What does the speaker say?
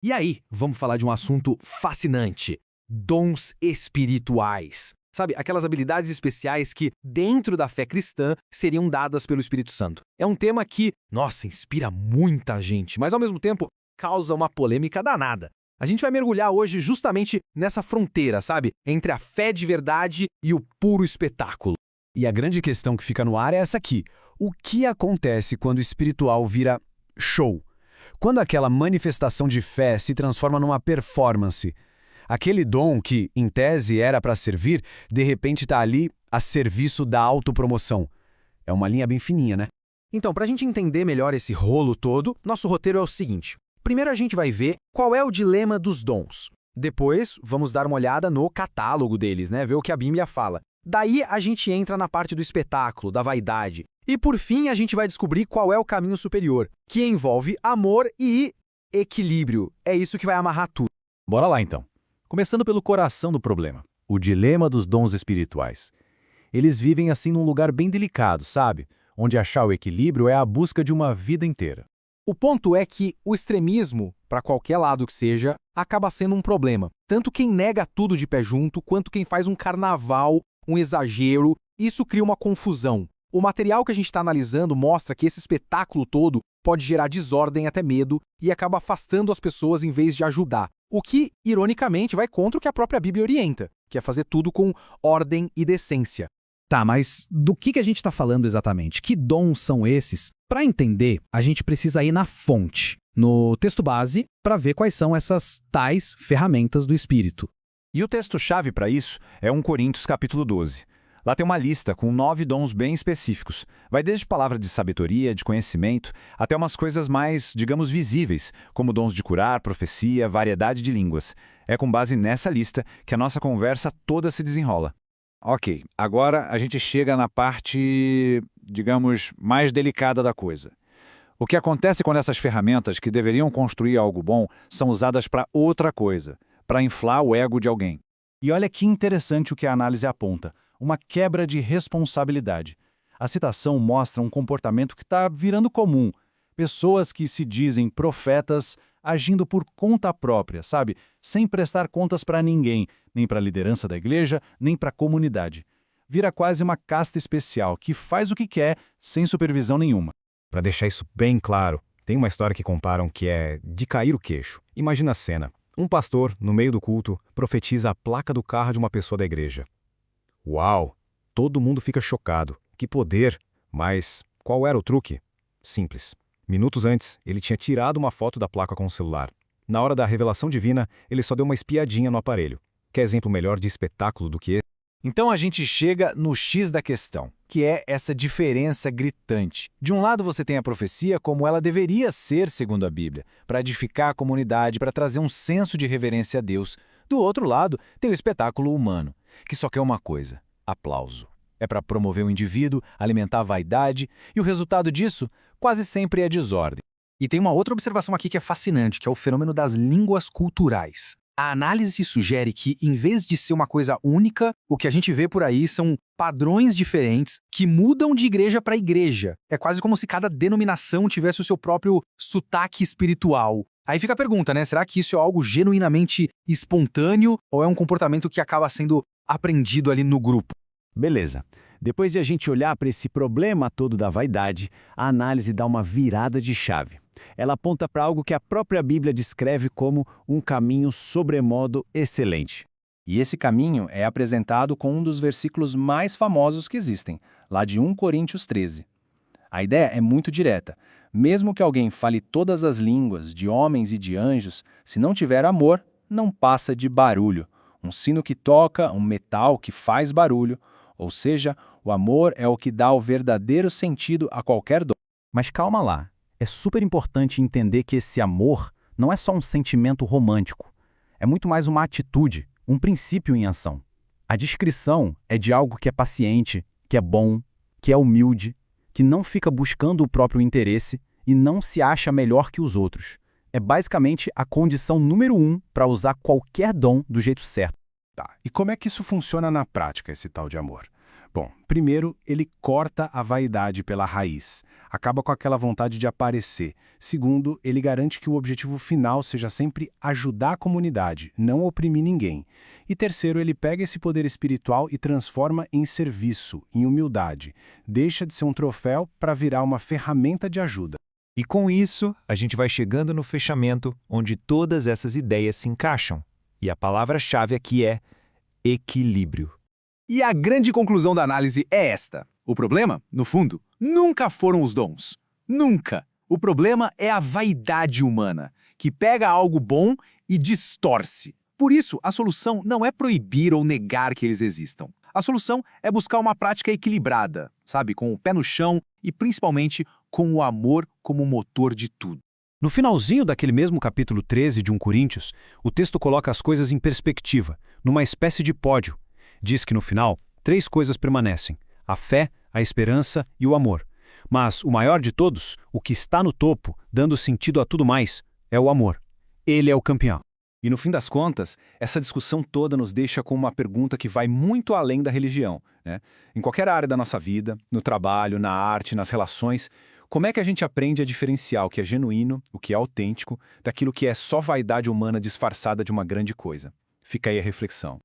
E aí, vamos falar de um assunto fascinante: dons espirituais. Sabe, aquelas habilidades especiais que, dentro da fé cristã, seriam dadas pelo Espírito Santo. É um tema que, nossa, inspira muita gente, mas ao mesmo tempo causa uma polêmica danada. A gente vai mergulhar hoje justamente nessa fronteira, sabe? Entre a fé de verdade e o puro espetáculo. E a grande questão que fica no ar é essa aqui. O que acontece quando o espiritual vira show? Quando aquela manifestação de fé se transforma numa performance? Aquele dom que, em tese, era para servir, de repente está ali a serviço da autopromoção. É uma linha bem fininha, né? Então, para a gente entender melhor esse rolo todo, nosso roteiro é o seguinte. Primeiro a gente vai ver qual é o dilema dos dons. Depois, vamos dar uma olhada no catálogo deles, né? Ver o que a Bíblia fala. Daí a gente entra na parte do espetáculo, da vaidade. E por fim a gente vai descobrir qual é o caminho superior, que envolve amor e equilíbrio. É isso que vai amarrar tudo. Bora lá então. Começando pelo coração do problema, o dilema dos dons espirituais. Eles vivem assim num lugar bem delicado, sabe? Onde achar o equilíbrio é a busca de uma vida inteira. O ponto é que o extremismo, para qualquer lado que seja, acaba sendo um problema. Tanto quem nega tudo de pé junto, quanto quem faz um carnaval, um exagero, isso cria uma confusão. O material que a gente está analisando mostra que esse espetáculo todo pode gerar desordem até medo e acaba afastando as pessoas em vez de ajudar. O que, ironicamente, vai contra o que a própria Bíblia orienta, que é fazer tudo com ordem e decência. Tá, mas do que a gente está falando exatamente? Que dons são esses? Para entender, a gente precisa ir na fonte, no texto base, para ver quais são essas tais ferramentas do Espírito. E o texto-chave para isso é 1 Coríntios capítulo 12. Lá tem uma lista com 9 dons bem específicos. Vai desde palavra de sabedoria, de conhecimento, até umas coisas mais, digamos, visíveis, como dons de curar, profecia, variedade de línguas. É com base nessa lista que a nossa conversa toda se desenrola. Ok, agora a gente chega na parte, digamos, mais delicada da coisa. O que acontece quando essas ferramentas que deveriam construir algo bom são usadas para outra coisa, para inflar o ego de alguém? E olha que interessante o que a análise aponta. Uma quebra de responsabilidade. A citação mostra um comportamento que está virando comum. Pessoas que se dizem profetas agindo por conta própria, sabe? Sem prestar contas para ninguém, nem para a liderança da igreja, nem para a comunidade. Vira quase uma casta especial que faz o que quer sem supervisão nenhuma. Para deixar isso bem claro, tem uma história que comparam que é de cair o queixo. Imagina a cena. Um pastor, no meio do culto, profetiza a placa do carro de uma pessoa da igreja. Uau! Todo mundo fica chocado. Que poder! Mas qual era o truque? Simples. Minutos antes, ele tinha tirado uma foto da placa com o celular. Na hora da revelação divina, ele só deu uma espiadinha no aparelho. Quer exemplo melhor de espetáculo do que esse? Então a gente chega no X da questão, que é essa diferença gritante. De um lado você tem a profecia como ela deveria ser segundo a Bíblia, para edificar a comunidade, para trazer um senso de reverência a Deus. Do outro lado, tem o espetáculo humano, que só quer uma coisa: aplauso. É para promover o indivíduo, alimentar a vaidade, e o resultado disso quase sempre é desordem. E tem uma outra observação aqui que é fascinante, que é o fenômeno das línguas culturais. A análise sugere que, em vez de ser uma coisa única, o que a gente vê por aí são padrões diferentes que mudam de igreja para igreja. É quase como se cada denominação tivesse o seu próprio sotaque espiritual. Aí fica a pergunta, né? Será que isso é algo genuinamente espontâneo ou é um comportamento que acaba sendo aprendido ali no grupo? Beleza. Depois de a gente olhar para esse problema todo da vaidade, a análise dá uma virada de chave. Ela aponta para algo que a própria Bíblia descreve como um caminho sobremodo excelente. E esse caminho é apresentado com um dos versículos mais famosos que existem, lá de 1 Coríntios 13. A ideia é muito direta. Mesmo que alguém fale todas as línguas, de homens e de anjos, se não tiver amor, não passa de barulho. Um sino que toca, um metal que faz barulho. Ou seja, o amor é o que dá o verdadeiro sentido a qualquer dom. Mas calma lá. É super importante entender que esse amor não é só um sentimento romântico. É muito mais uma atitude, um princípio em ação. A descrição é de algo que é paciente, que é bom, que é humilde, que não fica buscando o próprio interesse e não se acha melhor que os outros. É basicamente a condição número 1 para usar qualquer dom do jeito certo. Tá, e como é que isso funciona na prática, esse tal de amor? Bom, primeiro, ele corta a vaidade pela raiz, acaba com aquela vontade de aparecer. Segundo, ele garante que o objetivo final seja sempre ajudar a comunidade, não oprimir ninguém. E terceiro, ele pega esse poder espiritual e transforma em serviço, em humildade. Deixa de ser um troféu para virar uma ferramenta de ajuda. E com isso, a gente vai chegando no fechamento onde todas essas ideias se encaixam. E a palavra-chave aqui é equilíbrio. E a grande conclusão da análise é esta. O problema, no fundo, nunca foram os dons. Nunca. O problema é a vaidade humana, que pega algo bom e distorce. Por isso, a solução não é proibir ou negar que eles existam. A solução é buscar uma prática equilibrada, sabe, com o pé no chão e principalmente com o amor como motor de tudo. No finalzinho daquele mesmo capítulo 13 de 1 Coríntios, o texto coloca as coisas em perspectiva, numa espécie de pódio. Diz que no final, 3 coisas permanecem: a fé, a esperança e o amor. Mas o maior de todos, o que está no topo, dando sentido a tudo mais, é o amor. Ele é o campeão. E no fim das contas, essa discussão toda nos deixa com uma pergunta que vai muito além da religião, né? Em qualquer área da nossa vida, no trabalho, na arte, nas relações, como é que a gente aprende a diferenciar o que é genuíno, o que é autêntico, daquilo que é só vaidade humana disfarçada de uma grande coisa? Fica aí a reflexão.